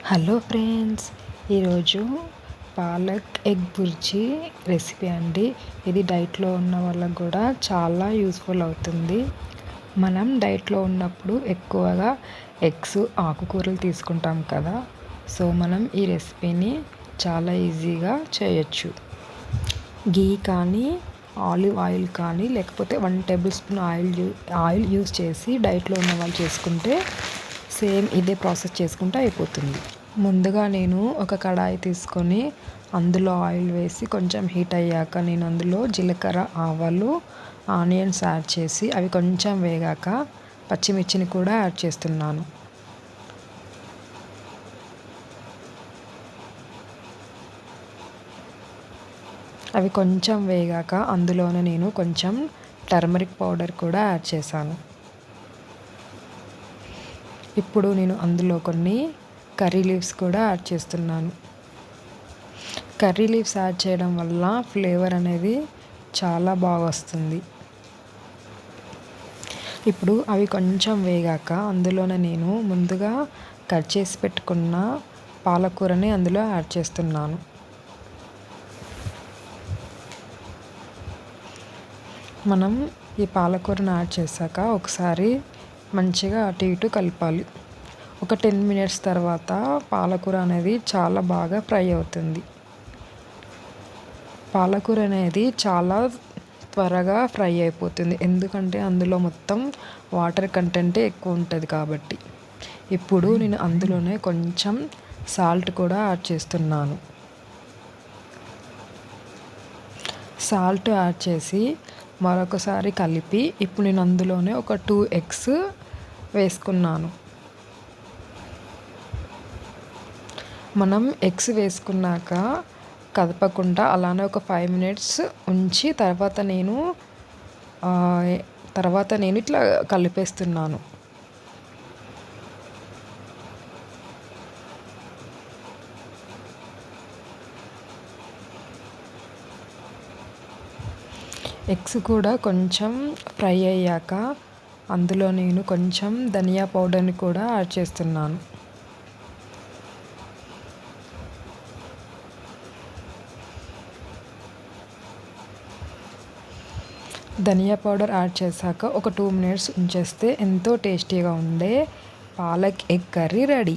Hello friends, ఈరోజు palak egg bhurji recipe అండి. ఇది డైట్లో ఉన్న వాళ్ళకు కూడా చాలా యూస్ఫుల్ అవుతుంది. మనం డైట్లో ఉన్నప్పుడు ఎక్కువగా ఎగ్స్, ఆకుకూరలు తీసుకుంటాం కదా. సో మనం ఈ రెసిపీని చాలా ఈజీగా చేయొచ్చు. గీ కానీ, ఆలివ్ ఆయిల్ కానీ, లేకపోతే 1 టేబుల్ స్పూన్ ఆయిల్ యూస్ చేసి డైట్లో ఉన్న వాళ్ళు చేసుకుంటే సేమ్ ఇదే ప్రాసెస్ చేసుకుంటే అయిపోతుంది. ముందుగా నేను ఒక కడాయి తీసుకొని అందులో ఆయిల్ వేసి కొంచెం హీట్ అయ్యాక నేను అందులో జీలకర్ర, ఆవాలు, ఆనియన్స్ యాడ్ చేసి అవి కొంచెం వేగాక పచ్చిమిర్చిని కూడా యాడ్ చేస్తున్నాను. అవి కొంచెం వేగాక అందులోనే నేను కొంచెం టర్మరిక్ పౌడర్ కూడా యాడ్ చేశాను. ఇప్పుడు నేను అందులో కొన్ని కర్రీ లీవ్స్ కూడా యాడ్ చేస్తున్నాను. కర్రీ లీవ్స్ యాడ్ చేయడం వల్ల ఫ్లేవర్ అనేది చాలా బాగా వస్తుంది. ఇప్పుడు అవి కొంచెం వేగాక అందులోనే నేను ముందుగా కట్ చేసి పెట్టుకున్న పాలకూరని అందులో యాడ్ చేస్తున్నాను. మనం ఈ పాలకూరను యాడ్ చేశాక ఒకసారి మంచిగా అటు ఇటు కలపాలి. ఒక 10 మినిట్స్ తర్వాత పాలకూర అనేది చాలా బాగా ఫ్రై అవుతుంది. పాలకూర అనేది చాలా త్వరగా ఫ్రై అయిపోతుంది, ఎందుకంటే అందులో మొత్తం వాటర్ కంటెంటే ఎక్కువ ఉంటుంది కాబట్టి. ఇప్పుడు నేను అందులోనే కొంచెం సాల్ట్ కూడా యాడ్ చేస్తున్నాను. సాల్ట్ యాడ్ చేసి మరొకసారి కలిపి ఇప్పుడు నేను అందులోనే ఒక 2 ఎగ్స్ వేసుకున్నాను. మనం ఎగ్స్ వేసుకున్నాక కదపకుండా అలానే ఒక 5 మినిట్స్ ఉంచి తర్వాత నేను ఇట్లా కలిపేస్తున్నాను. ఎగ్స్ కూడా కొంచెం ఫ్రై అయ్యాక అందులో నేను కొంచెం ధనియా పౌడర్ని కూడా యాడ్ చేస్తున్నాను. ధనియా పౌడర్ యాడ్ చేశాక ఒక 2 మినిట్స్ ఉంచేస్తే ఎంతో టేస్టీగా ఉండే పాలక్ ఎగ్ కర్రీ రెడీ.